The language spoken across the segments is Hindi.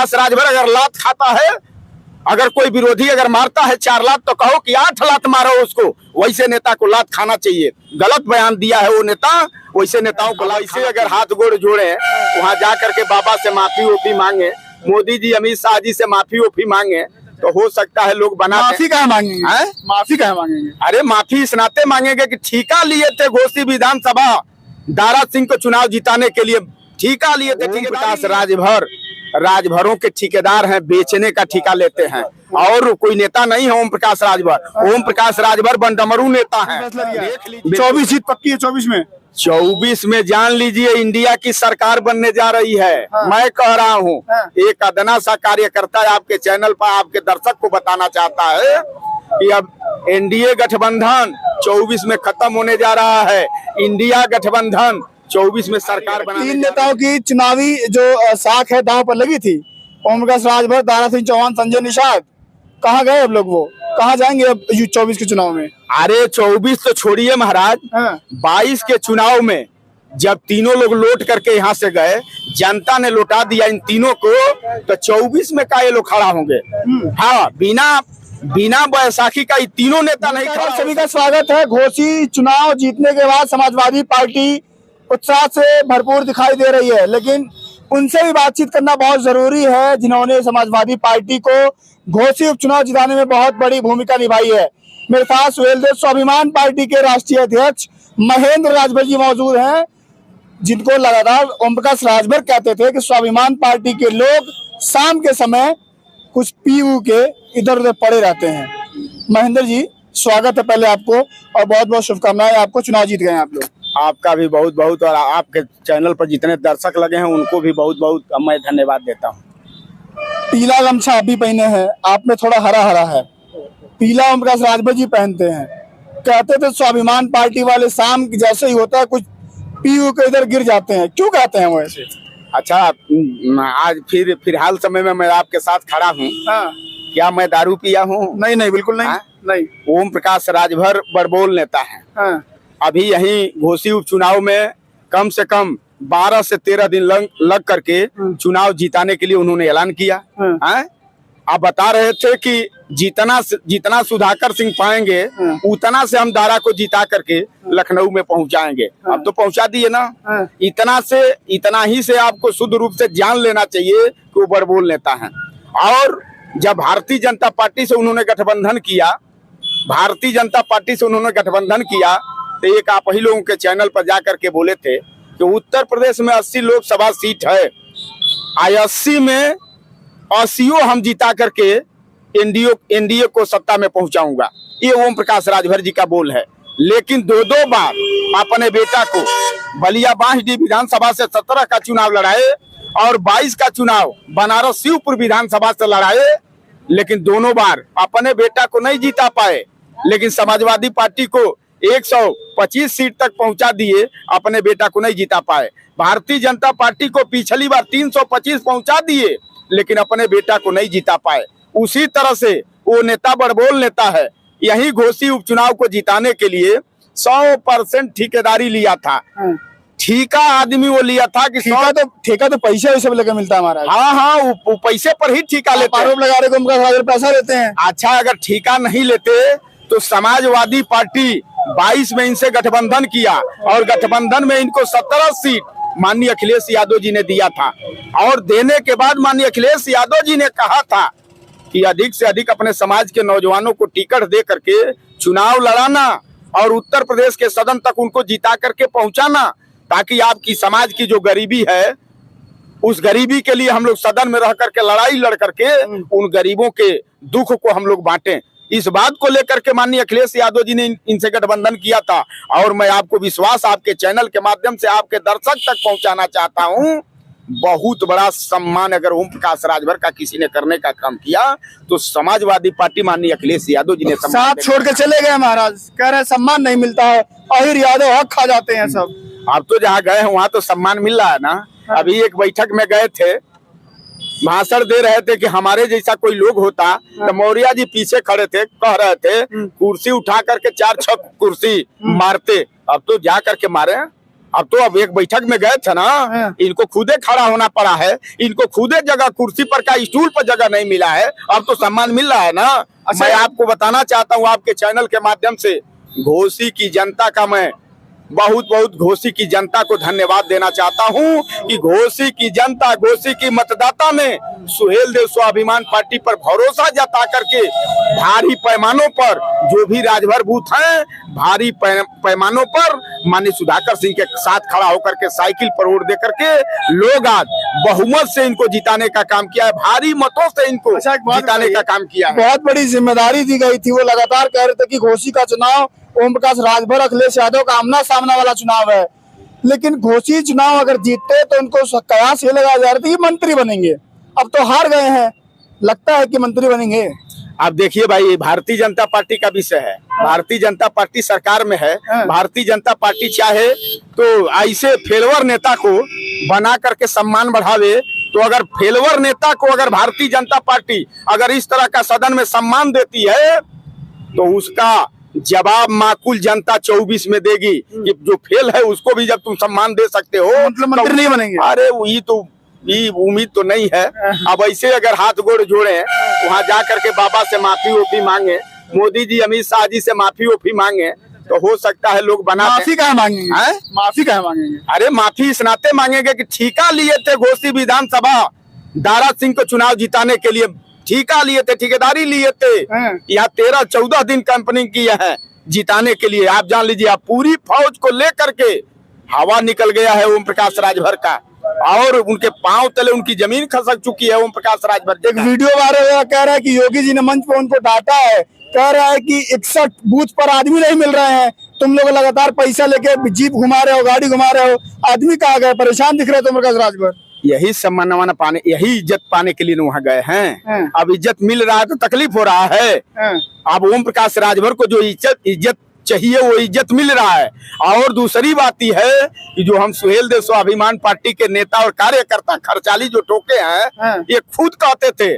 प्रकाश राजभर अगर लात खाता है, अगर कोई विरोधी अगर मारता है 4 लात तो कहो कि 8 लात मारो उसको। वैसे नेता को लात खाना चाहिए। गलत बयान दिया है वो नेता, वैसे नेताओं को वैसे अगर हाथ गोड़ जोड़े, वहां जा करके बाबा से माफी ओफी मांगे, मोदी जी अमित शाह जी से माफी ओफी मांगे, तो हो सकता है लोग बना। माफी कहाँ मांगेंगे? माफी कहाँ मांगेंगे? अरे माफी इस नाते मांगेंगे कि ठेका लिए थे घोसी विधानसभा दारा सिंह को चुनाव जिताने के लिए, ठेका लिए थे। प्रकाश राजभरों के ठेकेदार हैं, बेचने का ठेका लेते हैं, और कोई नेता नहीं है ओम प्रकाश राजभर। ओम प्रकाश राजभर बनडमरू नेता है। 24 जीत पक्की है 24 में। 24 में जान लीजिए इंडिया की सरकार बनने जा रही है। मैं कह रहा हूँ, एक अदना सा कार्यकर्ता आपके चैनल पर आपके दर्शक को बताना चाहता है कि अब एनडीए गठबंधन 24 में खत्म होने जा रहा है। इंडिया गठबंधन 24 में सरकार बना। 3 नेताओं की चुनावी जो साख है दांव पर लगी थी, ओम प्रकाश राजभर, दारा सिंह चौहान, संजय निषाद, कहाँ गए अब लोग? वो कहाँ जाएंगे अब 24 के चुनाव में? अरे 24 तो छोड़िए महाराज, 22 के चुनाव में जब तीनों लोग लौट करके यहाँ से गए, जनता ने लौटा दिया इन तीनों को, तो 24 में का ये लोग खड़ा होंगे? हाँ, बिना बैसाखी का ये तीनों नेता नहीं खड़ा। सभी का स्वागत है। घोसी चुनाव जीतने के बाद समाजवादी पार्टी उत्साह से भरपूर दिखाई दे रही है, लेकिन उनसे भी बातचीत करना बहुत जरूरी है जिन्होंने समाजवादी पार्टी को घोसी उपचुनाव जिताने में बहुत बड़ी भूमिका निभाई है। मेरे पास वेलदेव स्वाभिमान पार्टी के राष्ट्रीय अध्यक्ष महेंद्र राजभर जी मौजूद हैं, जिनको लगातार ओम प्रकाश राजभर कहते थे कि स्वाभिमान पार्टी के लोग शाम के समय कुछ पीयू के इधर उधर पड़े रहते हैं। महेंद्र जी, स्वागत है पहले आपको, और बहुत बहुत शुभकामनाएं आपको। चुनाव जीत गए आप लोग। आपका भी बहुत बहुत, और आपके चैनल पर जितने दर्शक लगे हैं उनको भी बहुत बहुत मैं धन्यवाद देता हूँ। पीला गमछा आप भी पहने हैं, आप में थोड़ा हरा हरा है, पीला ओम प्रकाश राजभर जी पहनते हैं। कहते थे स्वाभिमान पार्टी वाले शाम जैसे ही होता है कुछ पीयू के इधर गिर जाते हैं, क्यों कहते हैं वो ऐसे? अच्छा, आज फिलहाल समय में मैं आपके साथ खड़ा हूँ। क्या मैं दारू पिया हूँ? नहीं, बिल्कुल नहीं। नहीं। ओम प्रकाश राजभर बड़बोल नेता है। अभी यही घोसी उपचुनाव में कम से कम 12 से 13 दिन लग करके चुनाव जिताने के लिए उन्होंने ऐलान किया। आप बता रहे थे कि जितना सुधाकर सिंह पाएंगे उतना से हम दारा को जिता करके लखनऊ में पहुंचाएंगे। अब तो पहुंचा दिए ना। इतना ही से आपको शुद्ध रूप से जान लेना चाहिए कि वो बड़बोल नेता है। और जब भारतीय जनता पार्टी से उन्होंने गठबंधन किया, तो एक आप ही लोगों के चैनल पर जाकर के बोले थे कि उत्तर प्रदेश में 80 लोकसभा सीट है, 80 में 80 हम जिता करके एनडीए को सत्ता में पहुंचाऊंगा। ये ओम प्रकाश राजभर जी का बोल है। लेकिन 2 बार अपने बेटा को बलिया बांसडीह विधानसभा से 17 का चुनाव लड़ाए और 22 का चुनाव बनारस शिवपुर विधानसभा से लड़ाए, लेकिन दोनों बार अपने बेटा को नहीं जीता पाए। लेकिन समाजवादी पार्टी को 125 सीट तक पहुंचा दिए, अपने बेटा को नहीं जीता पाए। भारतीय जनता पार्टी को पिछली बार 325 पहुंचा दिए, लेकिन अपने बेटा को नहीं जीता पाए। उसी तरह से वो नेता बड़बोल नेता है। यही घोसी उपचुनाव को जिताने के लिए 100% ठेकेदारी लिया था। ठेका आदमी वो लिया था कि ठेका तो पैसे वैसे लेकर मिलता है हमारा। हाँ, वो पैसे पर ही ठेका लेते हैं। आरोप लगा रहे को पैसा लेते हैं। अच्छा, अगर ठेका नहीं लेते तो समाजवादी पार्टी 22 में इनसे गठबंधन किया और गठबंधन में इनको 17 सीट माननीय अखिलेश यादव जी ने दिया था। और देने के बाद माननीय अखिलेश यादव जी ने कहा था कि अधिक से अधिक अपने समाज के नौजवानों को टिकट दे करके चुनाव लड़ाना और उत्तर प्रदेश के सदन तक उनको जिता करके पहुंचाना, ताकि आपकी समाज की जो गरीबी है उस गरीबी के लिए हम लोग सदन में रह करके लड़ाई लड़ करके उन गरीबों के दुख को हम लोग बांटें। इस बात को लेकर के माननीय अखिलेश यादव जी ने इनसे गठबंधन किया था। और मैं आपको विश्वास आपके चैनल के माध्यम से आपके दर्शक तक पहुंचाना चाहता हूं, बहुत बड़ा सम्मान अगर ओम प्रकाश राजभर का किसी ने करने का काम किया तो समाजवादी पार्टी माननीय अखिलेश यादव जी ने साथ छोड़ के चले गए। महाराज कह रहे सम्मान नहीं मिलता है, अहिर यादव हक खा जाते हैं सब। आप तो जहाँ गए हैं वहाँ तो सम्मान मिल रहा है ना। अभी एक बैठक में गए थे, भाषण दे रहे थे कि हमारे जैसा कोई लोग होता तो मौर्य जी पीछे खड़े थे, कह रहे थे कुर्सी उठा करके 4-6 कुर्सी मारते। अब तो जा करके मारे अब एक बैठक में गए थे ना, इनको खुदे खड़ा होना पड़ा है, इनको खुदे जगह कुर्सी पर का स्टूल पर जगह नहीं मिला है। अब तो सम्मान मिल रहा है ना। मैं आपको बताना चाहता हूँ आपके चैनल के माध्यम से, घोसी की जनता का मैं बहुत घोसी की जनता को धन्यवाद देना चाहता हूं कि घोसी की जनता, घोसी की मतदाता ने सुहेल देव स्वाभिमान पार्टी पर भरोसा जता करके भारी पैमानों पर जो भी राजभर बूथ हैं, भारी पैमानों पर माननीय सुधाकर सिंह के साथ खड़ा होकर के साइकिल पर वोट दे करके लोग आज बहुमत से इनको जिताने का काम किया है, भारी मतों से इनको जिताने का काम किया है। बहुत बड़ी जिम्मेदारी दी गई थी। वो लगातार कह रहे थे कि घोसी का चुनाव ओम प्रकाश राजभर अखिलेश यादव का आमना सामना वाला चुनाव है, लेकिन घोसी चुनाव अगर जीतते तो उनको कयास ये लगाया जा रहा था कि मंत्री बनेंगे। अब तो हार गए हैं, लगता है कि मंत्री बनेंगे। आप देखिए भाई, भारतीय जनता पार्टी का विषय है, भारतीय जनता पार्टी सरकार में है, भारतीय जनता पार्टी चाहे तो ऐसे फेलवर नेता को बना करके सम्मान बढ़ावे, तो अगर फेलवर नेता को अगर भारतीय जनता पार्टी अगर इस तरह का सदन में सम्मान देती है तो उसका जवाब माकूल जनता 24 में देगी कि जो फेल है उसको भी जब तुम सम्मान दे सकते हो, मतलब मंत्री नहीं बनेंगे। अरे वही तो उम्मीद तो नहीं है। अब ऐसे अगर हाथ गोड़ जोड़े, वहां जा करके बाबा से माफी ओफी मांगे, मोदी जी अमित शाह जी से माफी ओफी मांगे, तो हो सकता है लोग बना। माफी कहाँ मांगेंगे? माफी कहाँ मांगेंगे? अरे माफी इस नाते मांगेंगे कि ठेका लिए थे घोसी विधानसभा दारा सिंह को चुनाव जिताने के लिए, ठेका लिए थे, ठेकेदारी लिए थे, यहाँ 13-14 दिन कंपनी की है जिताने के लिए। आप जान लीजिए, आप पूरी फौज को लेकर के हवा निकल गया है ओम प्रकाश राजभर का, और उनके पांव तले उनकी जमीन खसक चुकी है ओम प्रकाश राजभर। एक वीडियो वायरल हुआ, कह रहा है कि योगी जी ने मंच पर उनको डांटा है, कह रहा है कि 61 बूथ पर आदमी नहीं मिल रहे हैं, तुम लोग लगातार पैसा लेके जीप घुमा रहे हो, गाड़ी घुमा रहे हो, आदमी कहाँ गए? परेशान दिख रहे थे ओम प्रकाश राजभर। यही सम्मान पाने, यही इज्जत पाने के लिए वहाँ गए हैं। अब इज्जत मिल रहा है तो तकलीफ हो रहा है। अब ओम प्रकाश राजभर को जो इज्जत चाहिए वो इज्जत मिल रहा है। और दूसरी बात यह है कि जो हम सुहेल देव स्वाभिमान पार्टी के नेता और कार्यकर्ता खर्चाली जो टोके हैं, ये खुद कहते थे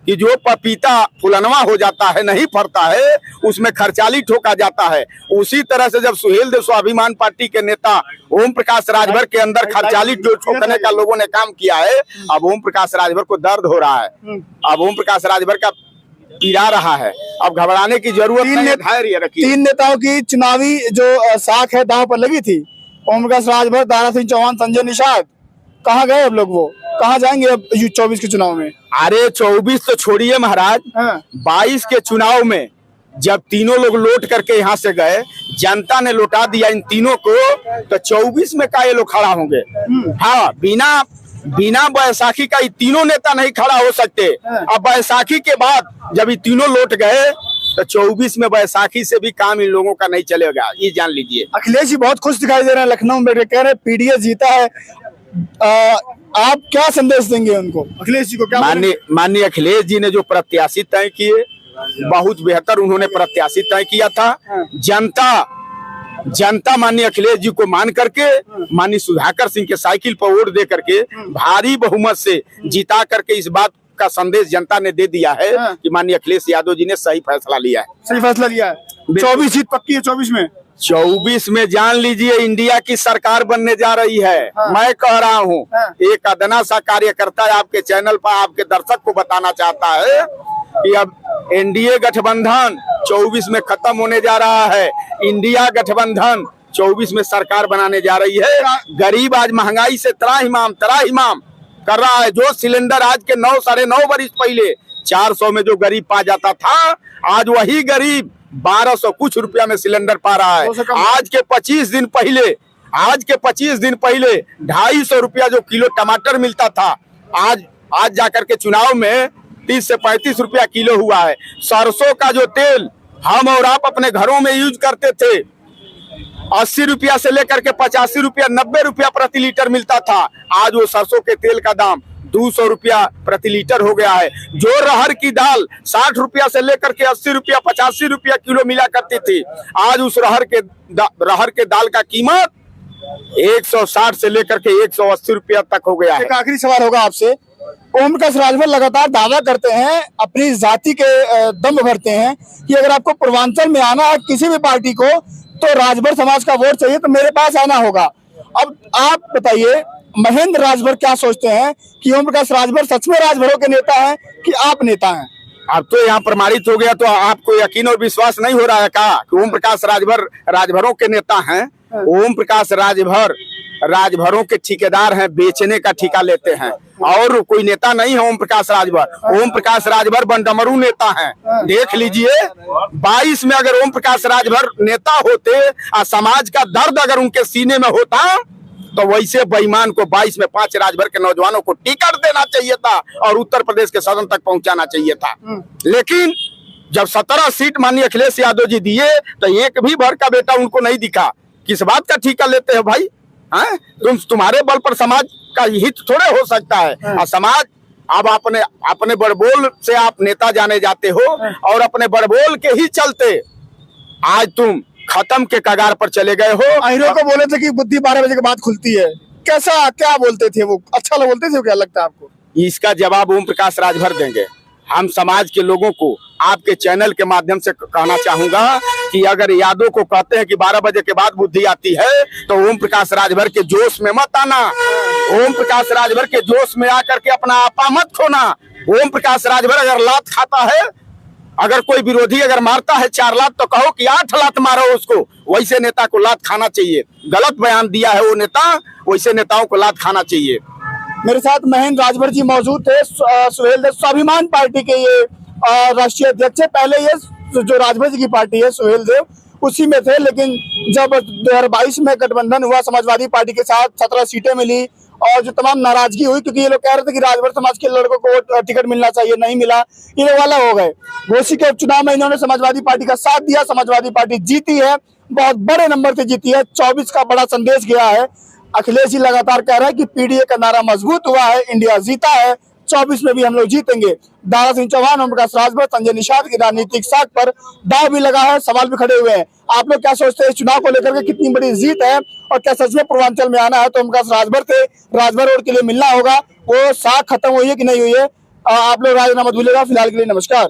कि जो पपीता फुलनवा हो जाता है, नहीं फरता है, उसमें खर्चाली ठोका जाता है। उसी तरह से जब सुहेल देव स्वाभिमान पार्टी के नेता ओम प्रकाश राजभर के अंदर खर्चाली जो ठोकने का लोगों ने काम किया है, अब ओम प्रकाश राजभर को दर्द हो रहा है, अब ओम प्रकाश राजभर का पीड़ा रहा है। अब घबराने की जरूरत नहीं है, धैर्य रखिए। 3 नेताओं की चुनावी जो साख है दांव पर लगी थी, ओम प्रकाश राजभर, दारा सिंह चौहान, संजय निषाद, कहाँ गए अब लोग? वो कहाँ जाएंगे अब 24 के चुनाव में? अरे 24 तो छोड़िए महाराज, 22 के चुनाव में जब तीनों लोग लौट करके यहाँ से गए, जनता ने लौटा दिया इन तीनों को, तो 24 में का ये लोग खड़ा होंगे? हाँ, बिना बैसाखी का ये तीनों नेता नहीं खड़ा हो सकते। अब बैसाखी के बाद जब ये तीनों लौट गए तो 24 में बैसाखी से भी काम इन लोगों का नहीं चलेगा, ये जान लीजिए। अखिलेश जी बहुत खुश दिखाई दे रहे हैं लखनऊ में, कह रहे हैं पीडीएस जीता है। आप क्या संदेश देंगे उनको, अखिलेश जी को? क्या माननीय अखिलेश जी ने जो प्रत्याशी तय किए, बहुत बेहतर उन्होंने प्रत्याशी तय किया था। जनता माननीय अखिलेश जी को मान करके, माननीय सुधाकर सिंह के साइकिल पर वोट दे करके भारी बहुमत से जिता करके इस बात का संदेश जनता ने दे दिया है कि माननीय अखिलेश यादव जी ने सही फैसला लिया है। सही फैसला लिया है। 24 जीत पक्की है 24 में जान लीजिए इंडिया की सरकार बनने जा रही है। मैं कह रहा हूँ, एक अदना सा कार्यकर्ता आपके चैनल पर आपके दर्शक को बताना चाहता है कि अब एनडीए गठबंधन 24 में खत्म होने जा रहा है। इंडिया गठबंधन 24 में सरकार बनाने जा रही है। गरीब आज महंगाई से त्राहिमाम कर रहा है। जो सिलेंडर आज के 9 साढ़े 9 वर्ष पहले 400 में जो गरीब पा जाता था, आज वही गरीब 1200 कुछ रुपया में सिलेंडर पा रहा है। आज के 25 दिन पहले 250 रुपया जो किलो टमाटर मिलता था, आज जाकर के चुनाव में 30 से 35 रुपया किलो हुआ है। सरसों का जो तेल हम और आप अपने घरों में यूज करते थे, 80 रुपया से लेकर के 85 रुपया 90 रुपया प्रति लीटर मिलता था, आज वो सरसों के तेल का दाम 200 रुपया प्रति लीटर हो गया है। जो रहर की दाल 60 रुपया से लेकर के 80 रुपया 85 रुपया किलो मिला करती थी, आज उस रहर के दाल का कीमत 160 से लेकर के 180 रुपया तक हो गया है। एक आखिरी सवाल होगा आपसे, ओम प्रकाश राजभर लगातार दावा करते हैं, अपनी जाति के दम भरते हैं कि अगर आपको पूर्वांचल में आना है किसी भी पार्टी को, तो राजभर समाज का वोट चाहिए तो मेरे पास आना होगा। अब आप बताइए, महेंद्र राजभर क्या सोचते हैं कि ओम प्रकाश राजभर सच में राजभरों के नेता हैं कि आप नेता हैं? अब तो यहाँ प्रमाणित हो गया, तो आपको यकीन और विश्वास नहीं हो रहा है का कि ओम प्रकाश राजभर राजभरों के नेता हैं? ओम प्रकाश राजभर राजभरों के ठेकेदार हैं, बेचने का ठेका लेते हैं, और कोई नेता नहीं है ओम प्रकाश राजभर। ओम प्रकाश राजभर बनडमरू नेता हैं। देख लीजिए, 22 में अगर ओम प्रकाश राजभर नेता होते और समाज का दर्द अगर उनके सीने में होता, तो वैसे बेईमान को 22 में 5 राजभर के नौजवानों को टिकट देना चाहिए था और उत्तर प्रदेश के सदन तक पहुंचाना चाहिए था। लेकिन जब 17 सीट माननीय अखिलेश यादव जी दिए, तो एक भी भर का बेटा उनको नहीं दिखा। किस बात का ठेका लेते हो भाई? हैं? तुम्हारे बल पर समाज का हित थोड़े हो सकता है। और समाज अब अपने बड़बोल से आप नेता जाने जाते हो, और अपने बड़बोल के ही चलते आज तुम खत्म के कगार पर चले गए हो। अहिरों को बोले थे कि बुद्धि 12 बजे के बाद खुलती है, कैसा क्या बोलते थे वो? अच्छा बोलते थे, क्या लगता है आपको? इसका जवाब ओम प्रकाश राजभर देंगे। हम समाज के लोगों को आपके चैनल के माध्यम से कहना चाहूंगा कि अगर यादव को कहते हैं कि 12 बजे के बाद बुद्धि आती है, तो ओम प्रकाश राजभर के जोश में मत आना। ओम प्रकाश राजभर के जोश में आकर के अपना आपा मत खोना। ओम प्रकाश राजभर अगर लात खाता है, अगर कोई विरोधी अगर मारता है 4 लात, तो कहो कि 8 लात मारो उसको। वैसे नेता को लात खाना चाहिए। गलत बयान दिया है वो नेता, वैसे नेताओं को लात खाना चाहिए। मेरे साथ महेंद्र राजभर जी मौजूद थे, सुहेल देव, स्वाभिमान पार्टी के ये राष्ट्रीय अध्यक्ष है। पहले ये जो राजभर जी की पार्टी है सुहेल देव, उसी में थे, लेकिन जब 2022 में गठबंधन हुआ समाजवादी पार्टी के साथ, 17 सीटें मिली और जो तमाम नाराजगी हुई, क्योंकि ये लोग कह रहे थे कि राजभर समाज के लड़कों को टिकट मिलना चाहिए, नहीं मिला, ये लोग वाला हो गए। घोसी के उपचुनाव में इन्होंने समाजवादी पार्टी का साथ दिया, समाजवादी पार्टी जीती है, बहुत बड़े नंबर से जीती है। 24 का बड़ा संदेश गया है। अखिलेश जी लगातार कह रहे हैं कि पीडीए का नारा मजबूत हुआ है, इंडिया जीता है, 24 में भी हम लोग जीतेंगे। दारा सिंह चौहान, ओम प्रकाश राजभर, संजय निषाद की राजनीतिक साख पर दाव भी लगा है, सवाल भी खड़े हुए हैं। आप लोग क्या सोचते हैं इस चुनाव को लेकर के, कितनी बड़ी जीत है और क्या सच में पूर्वांचल में आना है तो ओम प्रकाश राजभर थे, राजभर रोड के लिए मिलना होगा? वो साख खत्म हुई है कि नहीं हुई है? आप लोग राय मत भूलिएगा। फिलहाल के लिए नमस्कार।